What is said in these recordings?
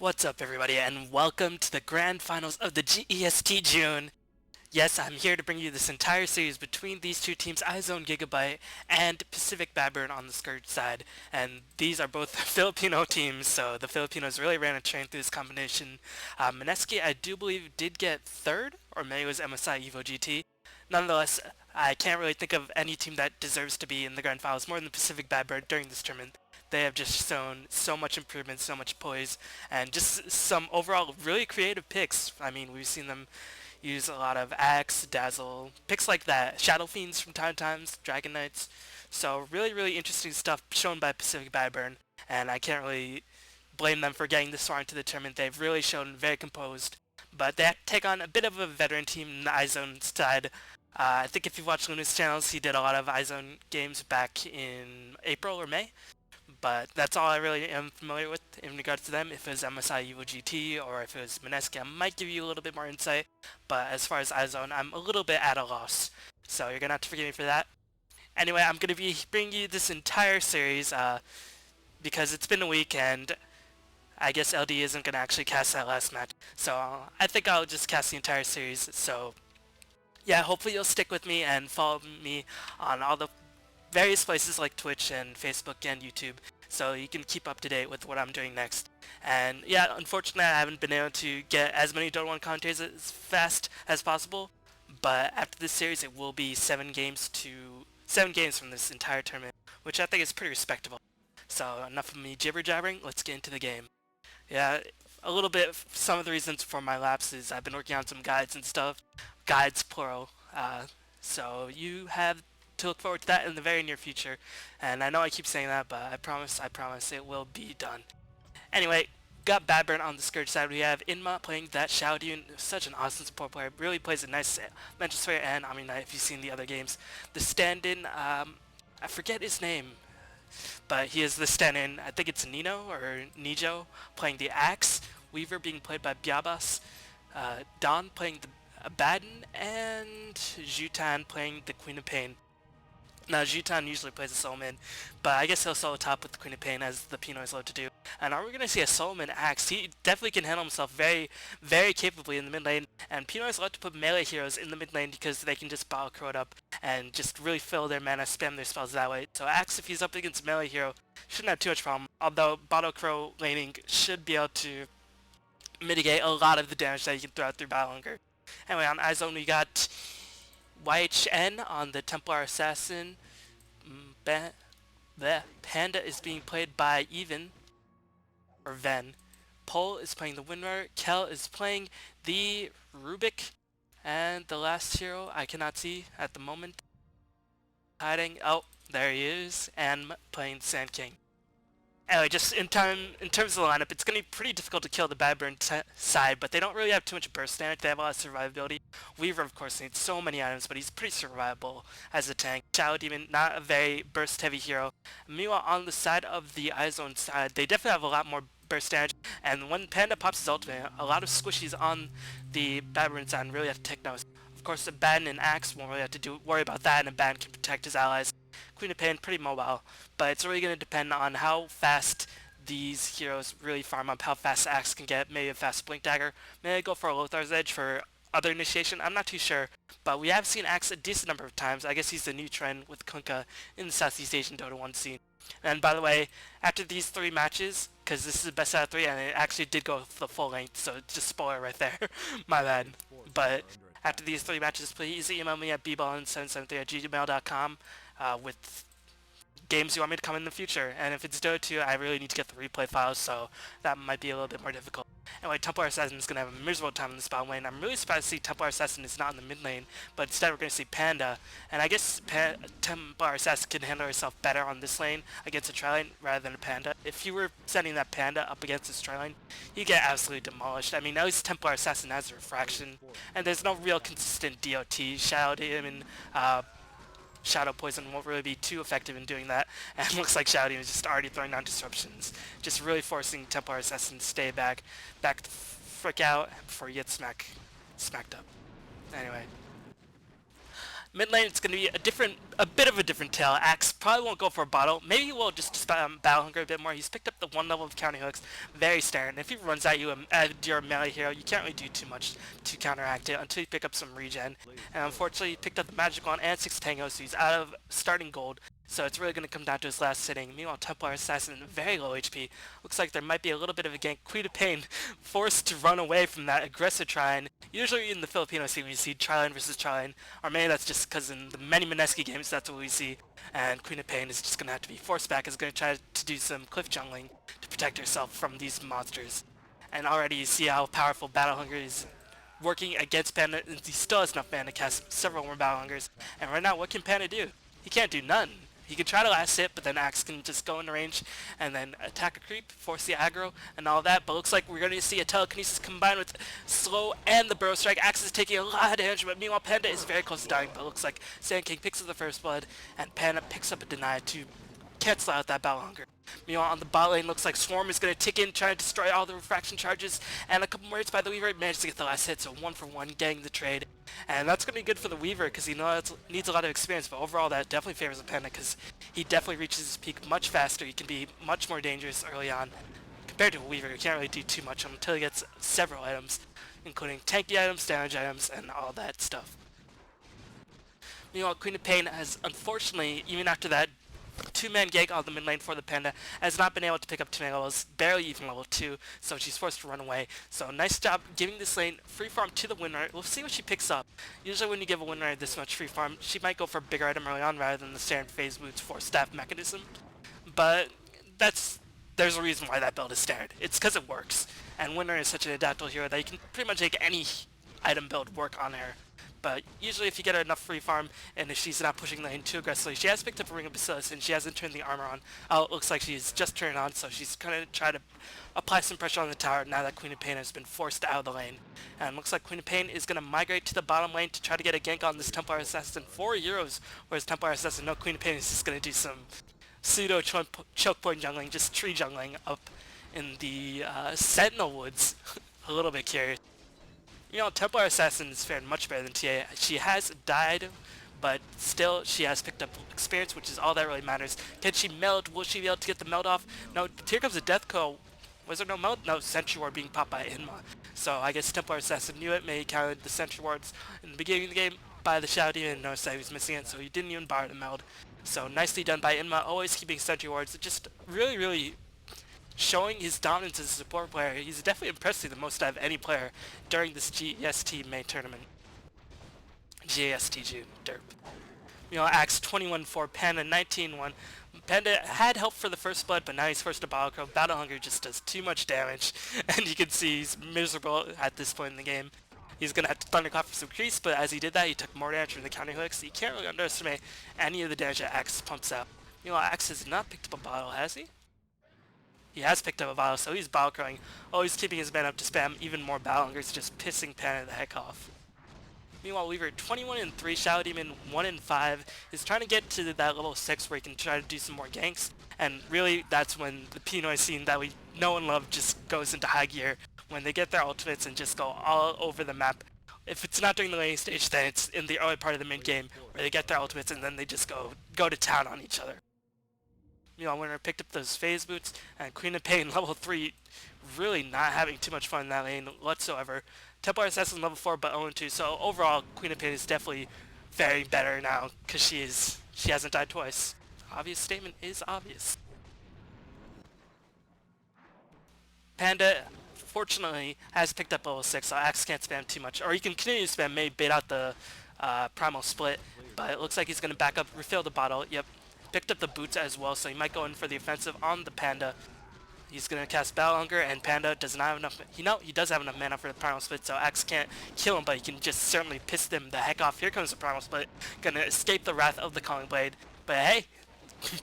What's up, everybody, and welcome to the grand finals of the GEST June. Yes, I'm here to bring you this entire series between these two teams, iZone.Gigabyte and Pacific.Badburn on the Scourge side. And these are both Filipino teams, so the Filipinos really ran a train through this combination. Mineski, I do believe, did get third, or maybe it was MSI Evo GT. Nonetheless, I can't really think of any team that deserves to be in the grand finals more than Pacific.Badburn during this tournament. They have just shown so much improvement, so much poise, and just some overall really creative picks. I mean, we've seen them use a lot of Axe, Dazzle, picks like that, Shadow Fiends from time to time, Dragon Knights. So really interesting stuff shown by Pacific.Badburn, and I can't really blame them for getting this far into the tournament. They've really shown very composed, but they have to take on a bit of a veteran team in the iZone side. I think if you've watched Luna's channels, he did a lot of iZone games back in April or May. But that's all I really am familiar with in regards to them. If it was MSI Evo GT or if it was Mineski, I might give you a little bit more insight. But as far as iZone, I'm a little bit at a loss. So you're going to have to forgive me for that. Anyway, I'm going to be bringing you this entire series because it's been a week and I guess LD isn't going to actually cast that last match. So I think I'll just cast the entire series. So yeah, hopefully you'll stick with me and follow me on all the various places like Twitch and Facebook and YouTube, so you can keep up to date with what I'm doing next. And yeah, unfortunately I haven't been able to get as many Dota 1 commentaries as fast as possible, but after this series it will be 7 games from this entire tournament, which I think is pretty respectable. So enough of me jibber jabbering, let's get into the game. Yeah, a little bit, some of the reasons for my lapses, I've been working on some guides and stuff, guides plural, so you have to look forward to that in the very near future. And I know I keep saying that, but I promise it will be done. Anyway, got Badburn on the Scourge side. We have Inma playing that Xiaodun, such an awesome support player. Really plays a nice Mental Sphere and Omni Knight if you've seen the other games. The stand-in, I forget his name, but he is the stand-in. I think it's Nino or Nijo playing the Axe. Weaver being played by Biabas. Don playing the Baden, and Jutan playing the Queen of Pain. Now, Jutan usually plays a Solomon, but I guess he'll solo top with the Queen of Pain as the Pinoy love to do. And are we going to see a Solomon Axe? He definitely can handle himself very capably in the mid lane, and Pinoy's love to put melee heroes in the mid lane because they can just bottle crow it up and just really fill their mana, spam their spells that way. So Axe, if he's up against melee hero, shouldn't have too much problem, although bottle crow laning should be able to mitigate a lot of the damage that you can throw out through Battle Hunger. Anyway, on iZone we got YHN on the Templar Assassin. The Panda is being played by or Ven. Pole is playing the Winrar. Kel is playing the Rubik. And the last hero I cannot see at the moment. Hiding. Oh, there he is. And playing Sand King. Anyway, just in terms of the lineup, it's going to be pretty difficult to kill the Badburn side, but they don't really have too much burst damage. They have a lot of survivability. Weaver, of course, needs so many items, but he's pretty survivable as a tank. Shadow Demon, not a very burst-heavy hero. Meanwhile, on the side of the iZone side, they definitely have a lot more burst damage, and when Panda pops his ultimate, a lot of squishies on the Badburn side really have to take notice. Of course, the Baden and Axe won't really have to worry about that, and the Baden can protect his allies. Queen of Pain, pretty mobile, but it's really going to depend on how fast these heroes really farm up, how fast Axe can get, maybe a fast Blink Dagger, maybe go for a Lothar's Edge for other initiation, I'm not too sure, but we have seen Axe a decent number of times. I guess he's the new trend with Kunkka in the Southeast Asian Dota 1 scene. And by the way, after these 3 matches, because this is the best out of 3, and it actually did go the full length, so just spoiler right there, my bad, but after these 3 matches, please email me at bballin773@gmail.com with games you want me to come in the future. And if it's Dota 2, I really need to get the replay files, so that might be a little bit more difficult. Anyway, Templar Assassin is going to have a miserable time in the spot lane. I'm really surprised to see Templar Assassin is not in the mid lane, but instead we're going to see Panda. And I guess Templar Assassin can handle herself better on this lane against a tri-lane rather than a Panda. If you were sending that Panda up against this tri-lane, you get absolutely demolished. I mean, at least Templar Assassin has a refraction, and there's no real consistent DOT. Shadow Demon, Shadow Poison won't really be too effective in doing that, and it looks like Shadow Demon is just already throwing down disruptions, just really forcing Templar Assassin to stay back the frick out before he gets smacked up. Anyway, Mid lane, it's going to be a bit of a different tale. Axe probably won't go for a bottle. Maybe he will just spam Battle Hunger a bit more. He's picked up the one level of counter hooks, very standard. If he runs at you and you're a melee hero, you can't really do too much to counteract it until you pick up some regen. And unfortunately, he picked up the Magic Wand and 6 Tango, so he's out of starting gold. So it's really going to come down to his last sitting. Meanwhile, Templar Assassin, very low HP. Looks like there might be a little bit of a gank. Queen of Pain forced to run away from that aggressive try-in. Usually in the Filipino scene, we see try-in versus try-in. Or maybe that's just because in the many Mineski games, that's what we see. And Queen of Pain is just going to have to be forced back. Is going to try to do some cliff jungling to protect herself from these monsters. And already you see how powerful Battle Hunger is working against Panda. He still has enough mana to cast several more Battle Hungers. And right now, what can Panda do? He can't do none. He can try to last hit, but then Axe can just go into range and then attack a creep, force the aggro, and all that. But looks like we're going to see a telekinesis combined with slow and the burrow strike. Axe is taking a lot of damage, but meanwhile Panda is very close to dying. But it looks like Sand King picks up the first blood, and Panda picks up a deny to cancel out that Battle Hunger. Meanwhile, on the bot lane, looks like Swarm is going to tick in, trying to destroy all the refraction charges, and a couple more hits by the Weaver. Managed to get the last hit, so 1-for-1, getting the trade. And that's going to be good for the Weaver, because he needs a lot of experience, but overall that definitely favors the Panda, because he definitely reaches his peak much faster. He can be much more dangerous early on, compared to a Weaver who can't really do too much until he gets several items, including tanky items, damage items, and all that stuff. Meanwhile, Queen of Pain has, unfortunately, even after that two-man gank on the mid lane for the Panda, has not been able to pick up 2 levels, barely even level 2, so she's forced to run away. So nice job giving this lane free farm to the winner. We'll see what she picks up. Usually when you give a winner this much free farm, she might go for a bigger item early on rather than the standard phase boots for staff mechanism. But there's a reason why that build is standard. It's because it works. And winner is such an adaptable hero that you can pretty much make any item build work on her. But usually if you get her enough free farm, and if she's not pushing the lane too aggressively, she has picked up a Ring of Bacillus, and she hasn't turned the armor on. Oh, it looks like she's just turned on, so she's going to try to apply some pressure on the tower now that Queen of Pain has been forced out of the lane. And it looks like Queen of Pain is going to migrate to the bottom lane to try to get a gank on this Templar Assassin. 4 euros, whereas Templar Assassin, no, Queen of Pain is just going to do some pseudo choke point jungling, just tree jungling up in the Sentinel Woods. A little bit curious. You know, Templar Assassin is fared much better than TA. She has died, but still she has picked up experience, which is all that really matters. Can she meld? Will she be able to get the meld off? No, here comes a death coil. Was there no meld? No, Sentry Ward being popped by Inma. So I guess Templar Assassin knew it, maybe counted the Sentry Wards in the beginning of the game by the Shadow Demon and noticed that he was missing it, so he didn't even bother to meld. So nicely done by Inma, always keeping Sentry Wards. Just really, really showing his dominance as a support player. He's definitely impressed me the most out of any player during this GEST main tournament. GEST June, derp. You know, Axe 21-4, Panda 19-1. Panda had help for the first blood, but now he's forced to Battle Crow. Battle Hunger just does too much damage, and you can see he's miserable at this point in the game. He's going to have to Thunderclap for some crease, but as he did that, he took more damage from the counter hooks. So you can't really underestimate any of the damage that Axe pumps out. You know, Axe has not picked up a bottle, has he? He has picked up a bottle, so he's battle crowing. Always keeping his mana up to spam even more Battle Hungers, just pissing Panda the heck off. Meanwhile, Weaver 21-3, Shadow Demon 1-5, is trying to get to that level 6 where he can try to do some more ganks. And really, that's when the Pinoy scene that we know and love just goes into high gear. When they get their ultimates and just go all over the map. If it's not during the laning stage, then it's in the early part of the mid game where they get their ultimates and then they just go to town on each other. Meanwhile, winner picked up those phase boots, and Queen of Pain level 3, really not having too much fun in that lane whatsoever. Templar Assassin level 4, but 0-2. So overall, Queen of Pain is definitely very better now because she hasn't died twice. Obvious statement is obvious. Panda, fortunately, has picked up level 6, so Axe can't spam too much. Or he can continue to spam, maybe bait out the primal split, but it looks like he's going to back up, refill the bottle. Yep. Picked up the boots as well, so he might go in for the offensive on the Panda. He's going to cast Battle Hunger, and Panda does not have enough. He does have enough mana for the Primal Split, so Axe can't kill him, but he can just certainly piss them the heck off. Here comes the Primal Split, going to escape the wrath of the Calling Blade. But hey,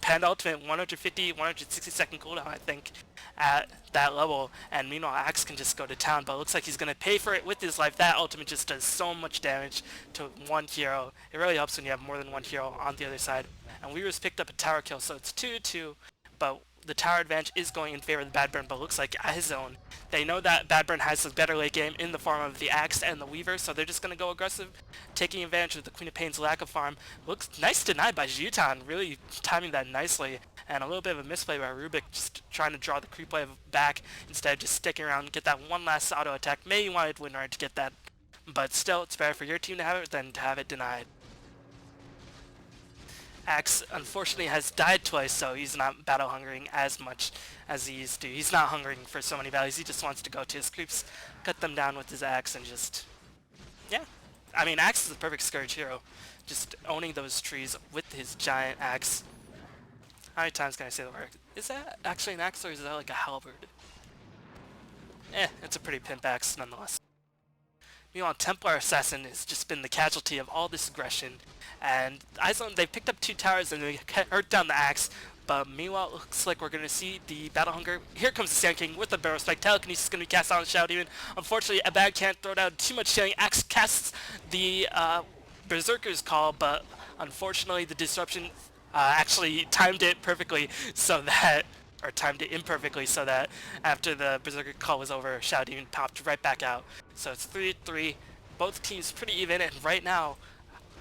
Panda Ultimate 150, 160 second cooldown, I think, at that level. And meanwhile, Axe can just go to town, but it looks like he's going to pay for it with his life. That ultimate just does so much damage to one hero. It really helps when you have more than one hero on the other side. And Weaver's picked up a tower kill, so it's 2-2. But the tower advantage is going in favor of the Badburn, but looks like iZone, they know that Badburn has a better late game in the form of the Axe and the Weaver, so they're just going to go aggressive, taking advantage of the Queen of Pain's lack of farm. Looks nice denied by Jutan, really timing that nicely, and a little bit of a misplay by Rubik, just trying to draw the creep wave back instead of just sticking around and get that one last auto attack. Maybe you wanted Winner to get that, but still, it's better for your team to have it than to have it denied. Axe unfortunately has died twice, so he's not battle hungering as much as he used to. He's not hungering for so many values, he just wants to go to his creeps, cut them down with his axe, and just, yeah. I mean, Axe is the perfect Scourge hero, just owning those trees with his giant axe. How many times can I say the word? Is that actually an axe, or is that like a halberd? It's a pretty pimp axe nonetheless. Meanwhile, Templar Assassin has just been the casualty of all this aggression, and iZone, they picked up 2 towers and they hurt down the axe, but meanwhile it looks like we're going to see the Battle Hunger. Here comes the Sand King with the Barrel Strike. Telekinesis is going to be cast on the Shadow Demon. Unfortunately, Abad can't throw down too much healing. Axe casts the Berserker's Call, but unfortunately the Disruption actually timed it perfectly so that, or timed it imperfectly so that after the Berserker Call was over, Shadow Demon popped right back out. So it's 3-3, both teams pretty even, and right now,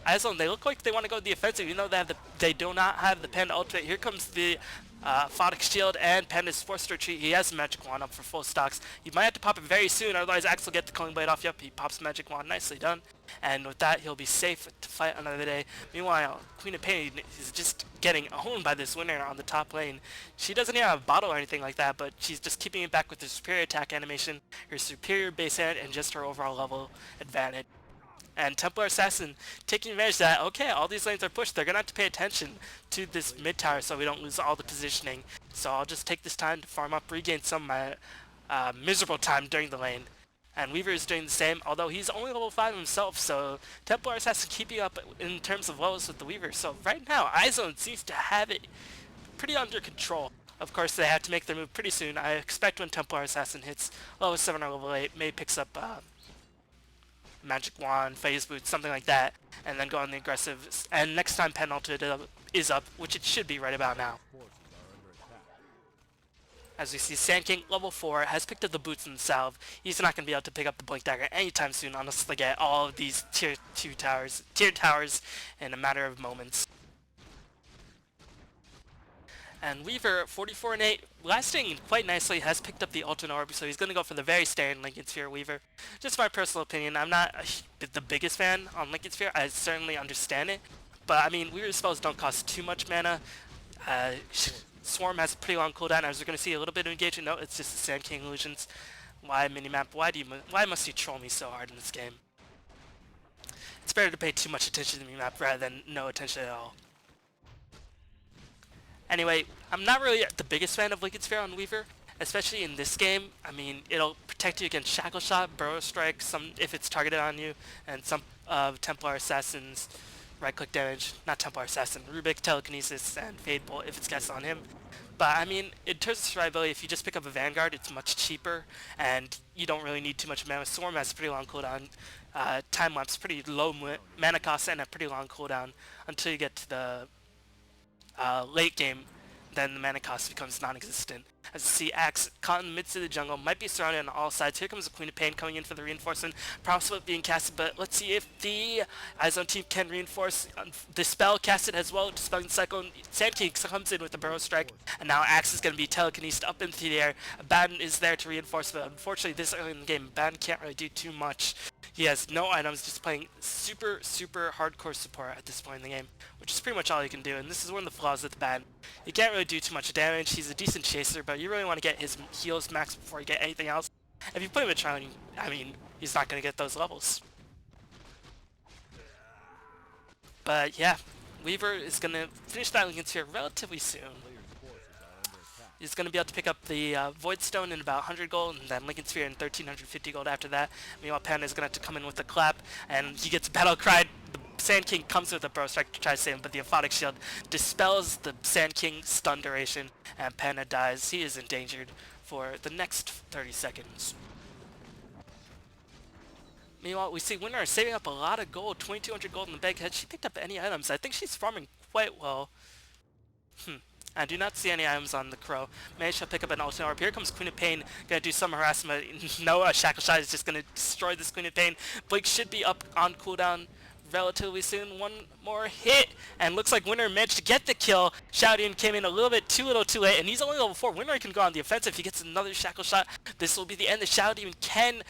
iZone, they look like they want to go the offensive, even though they do not have the Panda ultimate. Here comes the Photic Shield, and Panda's forced to retreat. He has Magic Wand up for full stocks. You might have to pop it very soon, otherwise Axe will get the Culling Blade off. Yep, he pops Magic Wand, nicely done. And with that, he'll be safe to fight another day. Meanwhile, Queen of Pain is just getting owned by this Winner on the top lane. She doesn't even have a bottle or anything like that, but she's just keeping it back with her superior attack animation, her superior base hand, and just her overall level advantage. And Templar Assassin taking advantage of that. Okay, all these lanes are pushed. They're going to have to pay attention to this mid tower so we don't lose all the positioning. So I'll just take this time to farm up, regain some of my miserable time during the lane. And Weaver is doing the same, although he's only level 5 himself, so Templar Assassin keeping up in terms of levels with the Weaver. So right now, iZone seems to have it pretty under control. Of course, they have to make their move pretty soon. I expect when Templar Assassin hits level 7 or level 8, May picks up Magic Wand, Phase Boot, something like that, and then go on the aggressive. And next time Pen Ultimate is up, which it should be right about now. As we see, Sand King, level 4, has picked up the boots and the salve. He's not going to be able to pick up the Blink Dagger anytime soon unless they get all of these tier towers in a matter of moments. And Weaver, 44 and 8, lasting quite nicely, has picked up the Ultimate Orb, so he's going to go for the very standard Lincoln Sphere Weaver. Just my personal opinion, I'm not the biggest fan on Lincoln Sphere, I certainly understand it, but I mean, Weaver spells don't cost too much mana. Swarm has a pretty long cooldown, as we're going to see a little bit of engagement. No, it's just the Sand King illusions. Why minimap? Why must you troll me so hard in this game? It's better to pay too much attention to the minimap rather than no attention at all. Anyway, I'm not really the biggest fan of Lincoln Sphere on Weaver, especially in this game. I mean, it'll protect you against Shackle Shot, Burrow Strike, some if it's targeted on you, and some of Templar Assassin's right-click damage. Not Templar Assassin, Rubik, Telekinesis, and Fade Bolt if it's cast on him. But I mean, in terms of survivability, if you just pick up a Vanguard, it's much cheaper, and you don't really need too much mana. Swarm has a pretty long cooldown. Time Lapse, pretty low mana cost, and a pretty long cooldown until you get to the late game, then the mana cost becomes non-existent. As you see, Axe caught in the midst of the jungle, might be surrounded on all sides. Here comes the Queen of Pain coming in for the reinforcement. Power Split being casted, but let's see if the iZone team can reinforce. The spell casted as well, Dispelling Cyclone. Sand King comes in with the Burrow Strike, and now Axe is going to be telekinesed up into the air. Abaddon is there to reinforce, but unfortunately this early in the game, Abaddon can't really do too much. He has no items, just playing super hardcore support at this point in the game, which is pretty much all he can do, and this is one of the flaws with Abaddon. He can't really do too much damage. He's a decent chaser, but you really want to get his heals max before you get anything else. If you put him in Trial, I mean, he's not going to get those levels. But yeah, Weaver is going to finish that Lincoln Sphere relatively soon. He's going to be able to pick up the Void Stone in about 100 gold, and then Lincoln Sphere in 1350 gold after that. Meanwhile, Panda is going to have to come in with a clap, and he gets Battle Cried. The Sand King comes with a Burrow Strike to try to save him, but the Aphotic Shield dispels the Sand King stun duration, and Panda dies. He is endangered for the next 30 seconds. Meanwhile, we see Winner saving up a lot of gold, 2200 gold in the bank. Had she picked up any items? I think she's farming quite well. I do not see any items on the Crow. May shall pick up an alternate orb. Here comes Queen of Pain, gonna do some harassment. No, Shackle Shot is just gonna destroy this Queen of Pain. Blink should be up on cooldown relatively soon. One more hit, and looks like Winner managed to get the kill. Shouting came in a little too late, and he's only level 4. Winner can go on the offensive. He gets another Shackle Shot. This will be the end. The Shouting can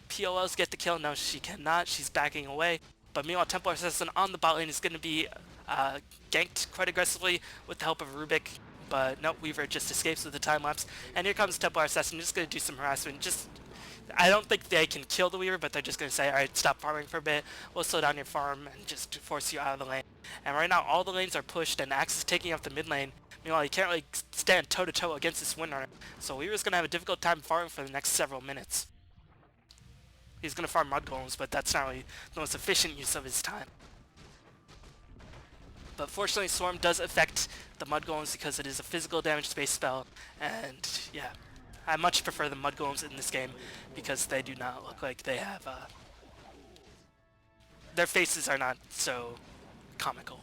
POLs get the kill. No, she cannot. She's backing away. But meanwhile, Templar Assassin on the bot lane is going to be ganked quite aggressively with the help of Rubik. But nope, Weaver just escapes with the time lapse. And here comes Templar Assassin, just going to do some harassment. I don't think they can kill the Weaver, but they're just going to say, alright, stop farming for a bit. We'll slow down your farm and just force you out of the lane. And right now, all the lanes are pushed, and Axe is taking up the mid lane. Meanwhile, he can't really stand toe-to-toe against this Windrunner. So Weaver's going to have a difficult time farming for the next several minutes. He's going to farm Mud Golems, but that's not really the most efficient use of his time. But fortunately, Swarm does affect the Mud Golems because it is a physical damage-based spell. And yeah, I much prefer the Mud Golems in this game because they do not look like they have... their faces are not so comical.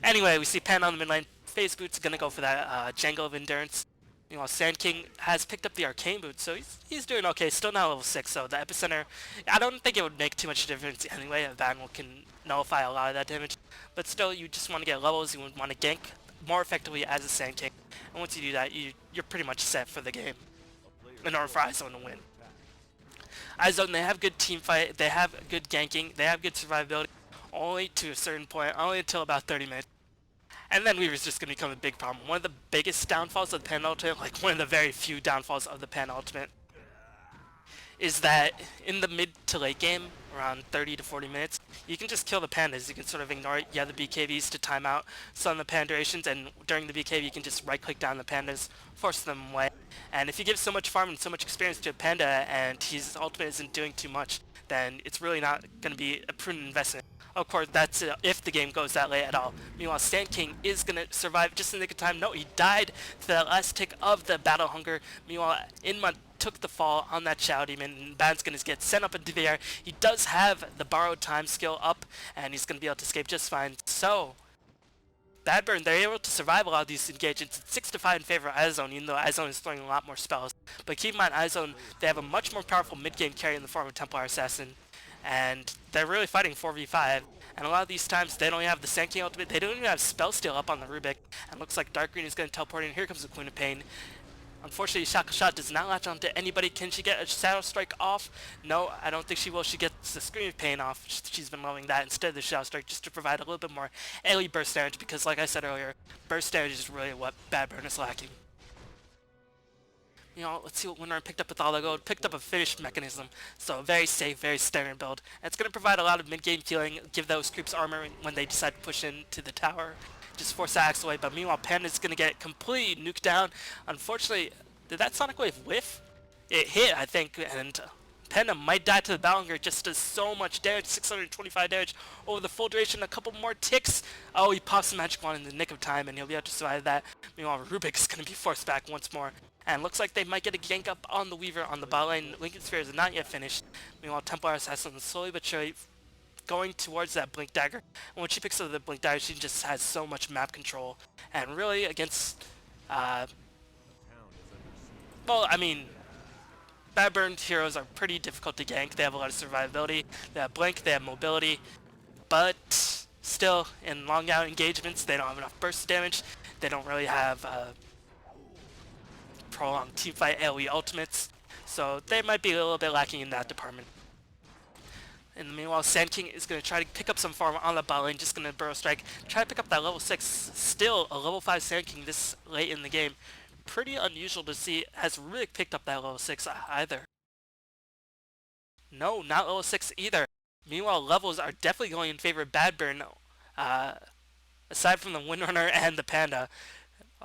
Anyway, we see Pan on the mid lane. Phase Boot's going to go for that Jangle of Endurance. Meanwhile, Sand King has picked up the Arcane Boot, so he's doing okay. Still not level 6, so the Epicenter, I don't think it would make too much difference anyway. A Vandal can nullify a lot of that damage. But still, you just want to get levels. You would want to gank more effectively as a Sand King. And once you do that, you're pretty much set for the game in order for iZone to win. iZone, they have good team fight. They have good ganking. They have good survivability. Only to a certain point. Only until about 30 minutes. And then Weaver's just going to become a big problem. One of the biggest downfalls of the Panda Ultimate, like one of the very few downfalls of the Panda Ultimate, is that in the mid to late game, around 30 to 40 minutes, you can just kill the pandas. You can sort of ignore it. You have the BKBs to time out some of the panda durations, and during the BKB you can just right click down the pandas, force them away. And if you give so much farm and so much experience to a panda and his ultimate isn't doing too much, then it's really not going to be a prudent investment. Of course, that's if the game goes that late at all. Meanwhile, Sand King is going to survive just in the nick of time. No, he died to the last tick of the Battle Hunger. Meanwhile, Inma took the fall on that Shadow Demon, and Ban's going to get sent up into the air. He does have the Borrowed Time skill up, and he's going to be able to escape just fine. So, Badburn, they're able to survive a lot of these engagements. It's 6-5 in favor of iZone, even though iZone is throwing a lot more spells. But keep in mind, iZone, they have a much more powerful mid-game carry in the form of Templar Assassin. And they're really fighting 4v5, and a lot of these times they don't even have the Sand King ultimate, they don't even have Spell Steal up on the Rubik, and looks like Dark Green is going to teleport in. Here comes the Queen of Pain. Unfortunately, Shackle Shot does not latch onto anybody. Can she get a Shadow Strike off? No, I don't think she will. She gets the Scream of Pain off. She's been loving that instead of the Shadow Strike, just to provide a little bit more AoE burst damage, because like I said earlier, burst damage is really what Badburn is lacking. You know, let's see what Winner picked up with all the gold. Picked up a finished mechanism, so a very safe, very standard build. And it's going to provide a lot of mid-game healing, give those creeps armor when they decide to push into the tower, just force the axe away. But meanwhile, Panda's going to get completely nuked down. Unfortunately, did that Sonic Wave whiff? It hit, I think, and Panda might die to the Ballinger. It just does so much damage, 625 damage over the full duration. A couple more ticks. Oh, he pops the Magic Wand in the nick of time, and he'll be able to survive that. Meanwhile, Rubik's going to be forced back once more. And looks like they might get a gank up on the Weaver on the bot lane. Lincoln Sphere is not yet finished. Meanwhile, Templar Assassin slowly but surely going towards that Blink Dagger. And when she picks up the Blink Dagger, she just has so much map control. And really, against... well, I mean... Badburn heroes are pretty difficult to gank. They have a lot of survivability. They have Blink, they have mobility. But still, in long out engagements, they don't have enough burst damage. They don't really have... prolonged teamfight AoE ultimates, so they might be a little bit lacking in that department. In the meanwhile, Sand King is going to try to pick up some farm on the bot lane, just going to burrow strike, try to pick up that level 6, still a level 5 Sand King this late in the game. Pretty unusual to see, has really picked up that level 6 either. No, not level 6 either. Meanwhile, levels are definitely going in favor of Badburn, aside from the Windrunner and the Panda.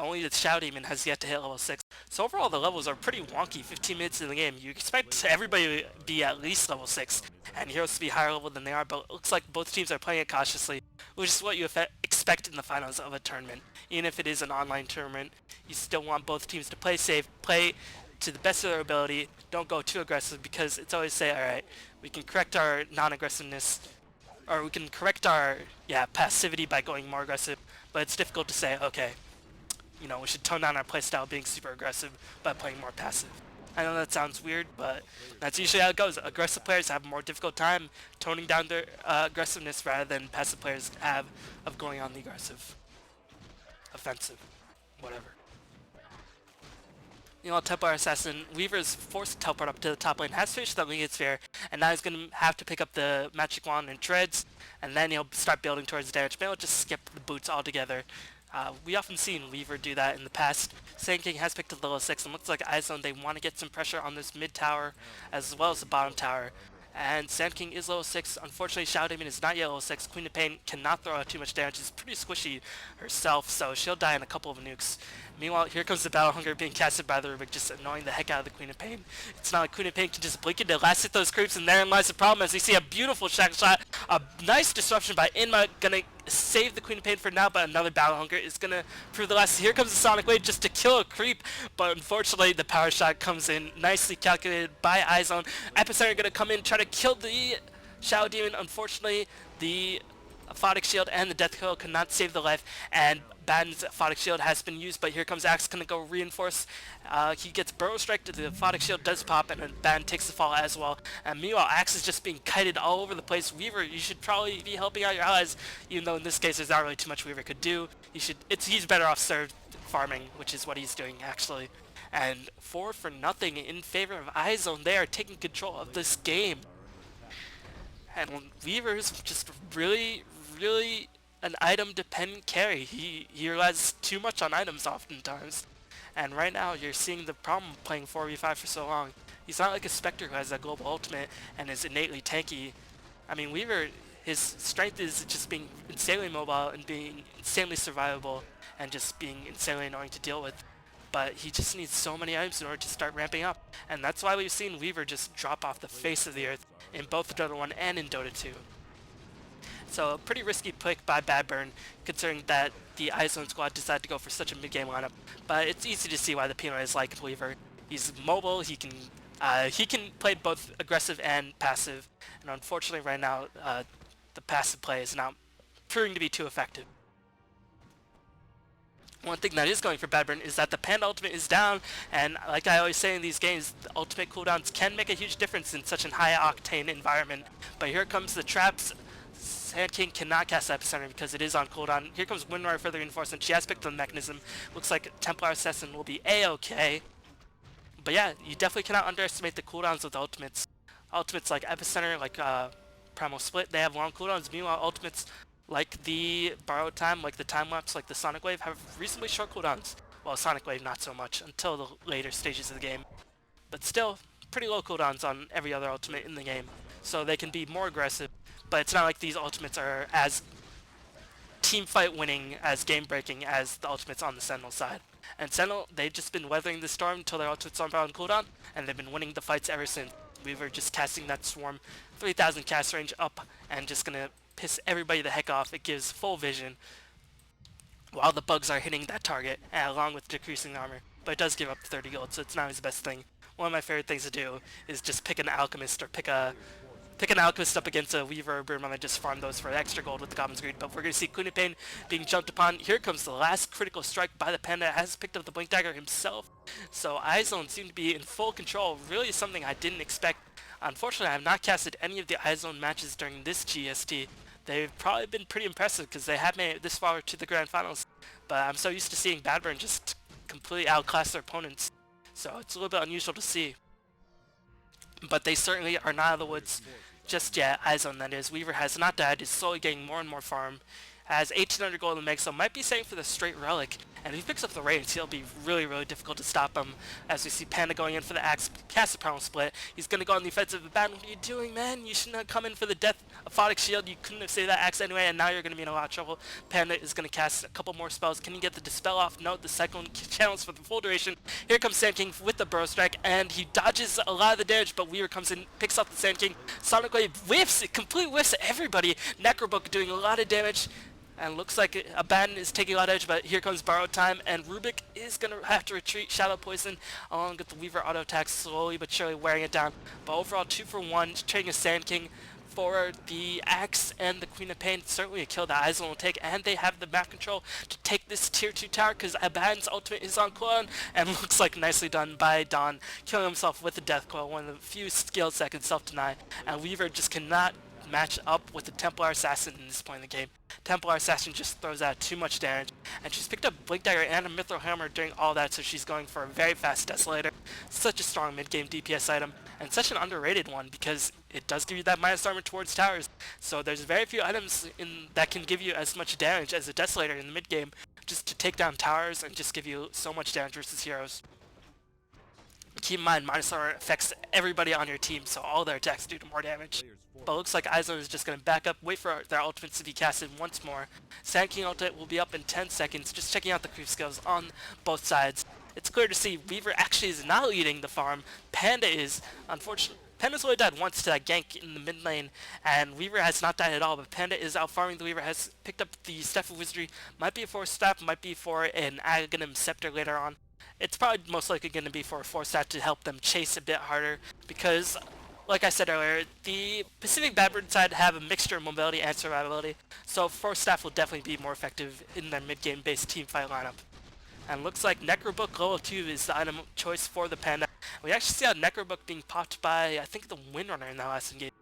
Only the Shadow Demon has yet to hit level 6. So overall, the levels are pretty wonky. 15 minutes in the game. You expect everybody to be at least level 6, and heroes to be higher level than they are, but it looks like both teams are playing it cautiously, which is what you expect in the finals of a tournament. Even if it is an online tournament, you still want both teams to play safe, play to the best of their ability, don't go too aggressive, because it's always say, alright, we can correct our non-aggressiveness or we can correct our passivity by going more aggressive. But it's difficult to say, okay, we should tone down our playstyle being super aggressive by playing more passive. I know that sounds weird, but that's usually how it goes. Aggressive players have a more difficult time toning down their aggressiveness rather than passive players have of going on the aggressive, offensive, whatever. Templar Assassin, Weaver's forced to teleport up to the top lane, has finished the Linked Sphere, and now he's going to have to pick up the Magic Wand and Treads, and then he'll start building towards damage. Maybe he'll just skip the boots altogether. We often seen Weaver do that in the past. Sand King has picked up the level 6, and looks like iZone, they want to get some pressure on this mid tower, as well as the bottom tower. And Sand King is level 6. Unfortunately, Shadow Demon is not yet level 6. Queen of Pain cannot throw out too much damage. She's pretty squishy herself, so she'll die in a couple of nukes. Meanwhile, here comes the Battle Hunger being casted by the Rubik, just annoying the heck out of the Queen of Pain. It's not like Queen of Pain can just blink into last hit those creeps, and therein lies the problem as we see a beautiful shackle shot. A nice disruption by Inma, gonna save the Queen of Pain for now, but another Battle Hunger is gonna prove the last. Here comes the Sonic Wave just to kill a creep, but unfortunately the power shot comes in nicely calculated by iZone. Epicenter gonna come in, try to kill the Shadow Demon. Unfortunately, the Aphotic Shield and the Death Coil could not save the life, and Baden's Aphotic Shield has been used, but here comes Axe, gonna go reinforce. He gets Burrow Strike, the Aphotic Shield does pop, and then Baden takes the fall as well. And meanwhile, Axe is just being kited all over the place. Weaver, you should probably be helping out your allies, even though in this case there's not really too much Weaver could do. He's better off served farming, which is what he's doing actually. And 4-0 in favor of iZone. They are taking control of this game. And Weaver is just really an item dependent carry. He relies too much on items oftentimes. And right now you're seeing the problem playing 4v5 for so long. He's not like a Spectre who has a global ultimate and is innately tanky. I mean, Weaver, his strength is just being insanely mobile and being insanely survivable and just being insanely annoying to deal with. But he just needs so many items in order to start ramping up. And that's why we've seen Weaver just drop off the face of the earth in both Dota 1 and in Dota 2. So a pretty risky pick by Badburn, considering that the iZone squad decided to go for such a mid-game lineup. But it's easy to see why the Penalize like Weaver. He's mobile, he can play both aggressive and passive, and unfortunately right now the passive play is not proving to be too effective. One thing that is going for Badburn is that the Panda ultimate is down, and like I always say in these games, the ultimate cooldowns can make a huge difference in such a high-octane environment. But here comes the traps. Sand King cannot cast Epicenter because it is on cooldown. Here comes Windroar for the reinforcement. She has picked up the mechanism. Looks like Templar Assassin will be A-okay. But yeah, you definitely cannot underestimate the cooldowns of the ultimates. Ultimates like Epicenter, like Primal Split, they have long cooldowns. Meanwhile, ultimates like the Borrowed Time, like the Time Lapse, like the Sonic Wave, have reasonably short cooldowns. Well, Sonic Wave not so much until the later stages of the game. But still, pretty low cooldowns on every other ultimate in the game. So they can be more aggressive. But it's not like these ultimates are as teamfight winning, as game breaking as the ultimates on the Sentinel side. And Sentinel, they've just been weathering the storm until their ultimates aren't on cooldown, and they've been winning the fights ever since. We were just casting that swarm, 3000 cast range up, and just gonna piss everybody the heck off. It gives full vision while the bugs are hitting that target, along with decreasing armor. But it does give up 30 gold, so it's not his best thing. One of my favorite things to do is just pick an Alchemist or pick an Alchemist up against a Weaver or Broom and just farm those for extra gold with the Goblin's Greed. But we're going to see Queen of Pain being jumped upon. Here comes the last critical strike by the Panda. Has picked up the Blink Dagger himself. So iZone seem to be in full control. Really something I didn't expect. Unfortunately, I have not casted any of the iZone matches during this GST. They've probably been pretty impressive because they have made it this far to the Grand Finals. But I'm so used to seeing Badburn just completely outclass their opponents. So it's a little bit unusual to see. But they certainly are not out of the woods just yet. iZone, that is. Weaver has not died, is slowly getting more and more farm. Has 1800 gold in the make, so might be saving for the straight relic. And if he picks up the raids, he'll be really difficult to stop him. As we see Panda going in for the axe, cast the Primal Split. He's going to go on the offensive. What are you doing, man? You shouldn't have come in for the death Aphotic Shield. You couldn't have saved that axe anyway, and now you're going to be in a lot of trouble. Panda is going to cast a couple more spells. Can he get the Dispel off? No, the Cyclone channels for the full duration. Here comes Sand King with the Burrow Strike, and he dodges a lot of the damage, but Weaver comes in, picks up the Sand King. Sonic Wave whiffs, it complete whiffs everybody. Necrobook doing a lot of damage. And looks like Abaddon is taking a lot of edge, but here comes Borrowed Time, and Rubik is going to have to retreat. Shadow Poison, along with the Weaver auto attack, slowly but surely wearing it down. But overall, 2 for 1, trading a Sand King for the Axe and the Queen of Pain. Certainly a kill that iZone will take, and they have the map control to take this tier 2 tower because Abaddon's ultimate is on cooldown, and looks like nicely done by Dawn, killing himself with the death coil, one of the few skills that can self-deny, and Weaver just cannot match up with the Templar Assassin in this point in the game. Templar Assassin just throws out too much damage, and she's picked up Blink Dagger and a Mithril Hammer during all that, so she's going for a very fast Desolator. Such a strong mid-game DPS item, and such an underrated one because it does give you that minus armor towards towers. So there's very few items that can give you as much damage as a Desolator in the mid-game, just to take down towers and just give you so much damage versus heroes. Keep in mind, minus armor affects everybody on your team, so all their attacks do more damage. But it looks like iZone is just going to back up, wait for their ultimates to be casted once more. Sand King ultimate will be up in 10 seconds, just checking out the creep skills on both sides. It's clear to see Weaver actually is not leading the farm. Panda is. Unfortunately, Panda's only died once to that gank in the mid lane, and Weaver has not died at all, but Panda is out farming the Weaver, has picked up the Staff of Wizardry, might be for a staff, might be for an Aghanim Scepter later on. It's probably most likely going to be for a 4-stat to help them chase a bit harder, because, like I said earlier, the Pacific.Badburn side have a mixture of mobility and survivability, so 4-staff will definitely be more effective in their mid-game based teamfight lineup. And looks like Necrobook level 2 is the item choice for the Panda. We actually see how Necrobook being popped by, I think, the Windrunner in that last engage.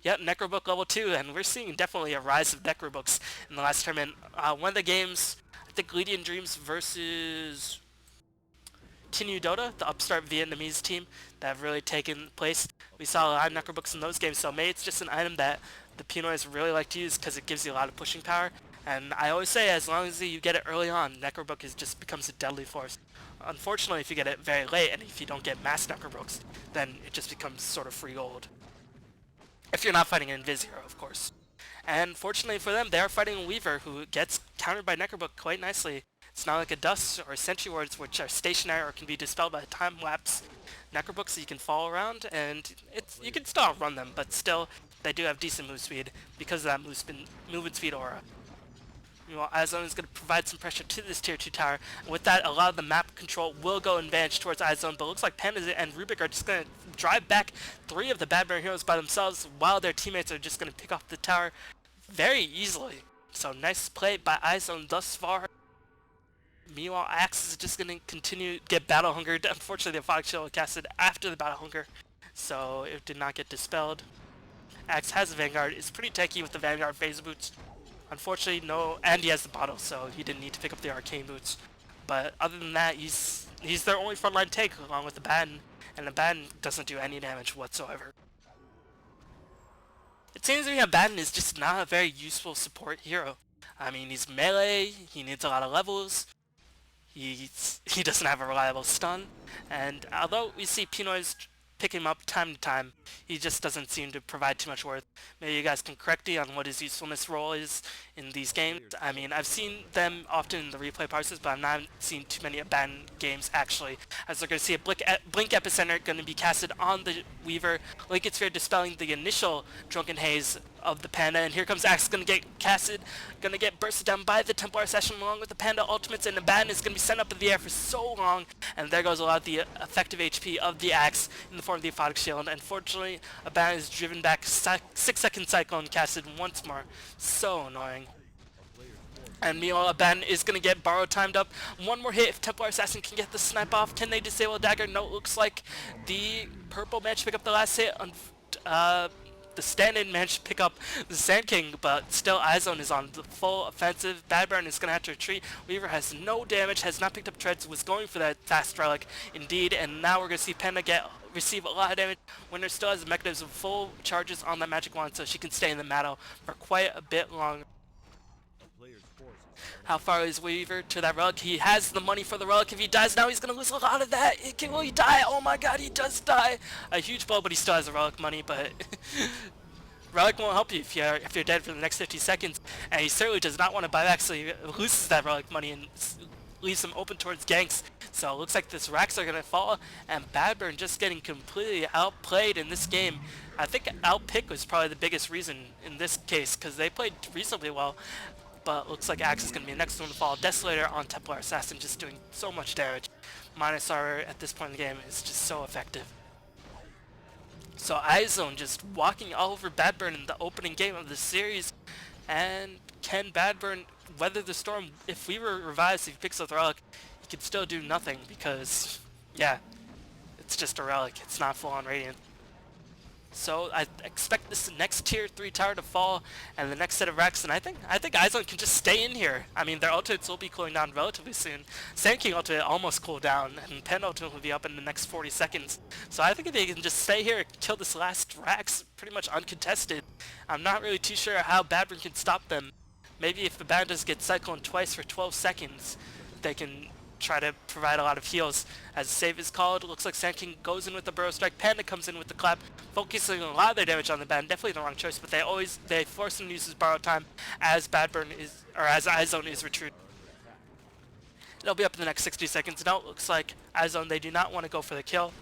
Yep, Necrobook level 2, and we're seeing definitely a rise of Necrobooks in the last tournament. One of the games, I think Lydian Dreams versus Tinu Dota, the upstart Vietnamese team that have really taken place. We saw a lot of Necrobooks in those games, so maybe it's just an item that the Pinoys really like to use because it gives you a lot of pushing power. And I always say, as long as you get it early on, Necrobook just becomes a deadly force. Unfortunately, if you get it very late, and if you don't get mass Necrobooks, then it just becomes sort of free gold. If you're not fighting an Invis hero, of course. And fortunately for them, they are fighting a Weaver who gets countered by Necrobook quite nicely. It's not like a Dust or Sentry Wards, which are stationary or can be dispelled by time lapse. Necrobooks you can follow around, and you can still outrun them, but still, they do have decent move speed because of that movement speed aura. Meanwhile, iZone is going to provide some pressure to this tier 2 tower, and with that, a lot of the map control will go in advantage towards iZone, but it looks like Panda and Rubik are just going to drive back 3 of the Badburn heroes by themselves, while their teammates are just going to pick off the tower very easily. So nice play by iZone thus far. Meanwhile, Axe is just going to continue to get Battle Hungered. Unfortunately, the Fox Shield was casted after the Battle Hunger, so it did not get dispelled. Axe has a Vanguard, is pretty techy with the Vanguard phase boots. Unfortunately, no, and he has the bottle, so he didn't need to pick up the arcane boots. But other than that, he's their only frontline take, along with the Batten, and the Batten doesn't do any damage whatsoever. It seems to me that Batten is just not a very useful support hero. I mean, he's melee, he needs a lot of levels, he doesn't have a reliable stun, and although we see Pinoy's pick him up time to time, he just doesn't seem to provide too much worth. Maybe you guys can correct me on what his usefulness role is in these games. I mean, I've seen them often in the replay parses, but I've not seen too many abandoned games actually. As we're going to see a Blink Epicenter going to be casted on the Weaver. Linked Sphere dispelling the initial Drunken Haze of the Panda, and here comes Axe, going to get casted, going to get bursted down by the Templar Assassin along with the Panda ultimates, and the Batten is going to be sent up in the air for so long, and there goes a lot of the effective HP of the Axe in the form of the Aphotic Shield. Unfortunately, a Batten is driven back, 6-second Cyclone casted once more. So annoying. And meanwhile, Abaddon is going to get Borrow timed up. One more hit if Templar Assassin can get the snipe off. Can they disable a dagger? No, it looks like the purple managed to pick up the last hit. The stand-in managed to pick up the Sand King, but still iZone is on the full offensive. Badburn is going to have to retreat. Weaver has no damage, has not picked up treads, was going for that fast relic indeed, and now we're going to see Panda receive a lot of damage. Winner still has a mechanism of full charges on that magic wand, so she can stay in the battle for quite a bit longer. How far is Weaver to that relic? He has the money for the relic. If he dies now, he's going to lose a lot of that. Will he die? Oh my god, he does die. A huge blow, but he still has the relic money, but relic won't help you if you're dead for the next 50 seconds. And he certainly does not want to buy back, so he loses that relic money and leaves him open towards ganks. So it looks like this racks are going to fall, and Badburn just getting completely outplayed in this game. I think outpick was probably the biggest reason in this case, because they played reasonably well. But looks like Axe is going to be the next one to fall. Desolator on Templar Assassin just doing so much damage. Minus armor at this point in the game is just so effective. So iZone just walking all over Badburn in the opening game of the series. And can Badburn weather the storm? If we were revised, if he picks up the relic, he could still do nothing because, yeah, it's just a relic. It's not full on Radiant. So I expect this next tier 3 tower to fall and the next set of racks, and I think iZone can just stay in here. I mean, their ultimates will be cooling down relatively soon. Sand King ultimate almost cooled down, and Pen ultimate will be up in the next 40 seconds. So I think if they can just stay here, kill this last racks pretty much uncontested, I'm not really too sure how Badburn can stop them. Maybe if the Bandas get cycloned twice for 12 seconds, they can try to provide a lot of heals. As a save is called, it looks like Sand King goes in with the Burrow Strike, Panda comes in with the clap, focusing a lot of their damage on the Band. Definitely the wrong choice, but they force him to use his borrow time as iZone is retreating. It'll be up in the next 60 seconds. Now it looks like iZone, they do not want to go for the kill.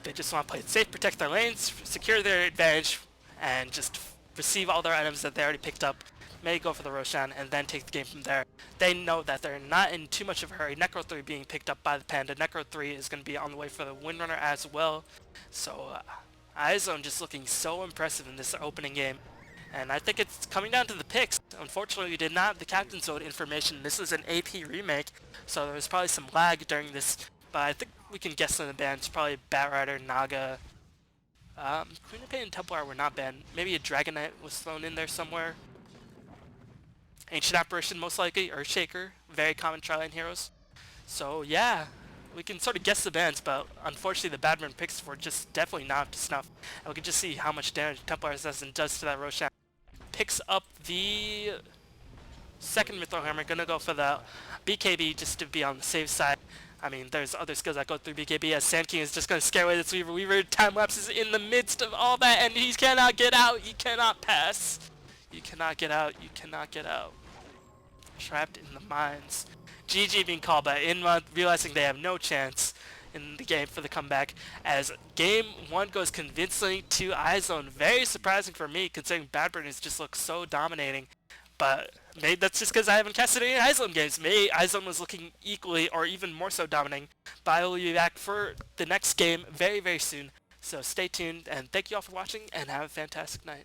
They just want to play it safe, protect their lanes, secure their advantage, and just receive all their items that they already picked up. May go for the Roshan and then take the game from there. They know that they're not in too much of a hurry. Necro 3 being picked up by the Panda. Necro 3 is going to be on the way for the Windrunner as well. So iZone just looking so impressive in this opening game. And I think it's coming down to the picks. Unfortunately, we did not have the Captain's Vote information. This is an AP remake, so there was probably some lag during this. But I think we can guess in the bands. Probably Batrider, Naga. Queen of Pain and Templar were not banned. Maybe a Dragon Knight was thrown in there somewhere. Ancient Apparition, most likely, Earthshaker, very common tri-lane heroes. So yeah, we can sort of guess the bans, but unfortunately the Badburn picks were just definitely not up to snuff. And we can just see how much damage Templar Assassin does to that Roshan. Picks up the second Mithril Hammer, gonna go for the BKB just to be on the safe side. I mean, there's other skills that go through BKB, as Sand King is just gonna scare away this Weaver. Weaver time lapses in the midst of all that, and he cannot get out, he cannot pass. You cannot get out, you cannot get out. Trapped in the mines. GG being called by Inma, realizing they have no chance in the game for the comeback, as game 1 goes convincingly to iZone. Very surprising for me, considering Badburn has just looked so dominating. But maybe that's just because I haven't casted any iZone games. Maybe iZone was looking equally or even more so dominating. But I will be back for the next game very, very soon. So stay tuned, and thank you all for watching, and have a fantastic night.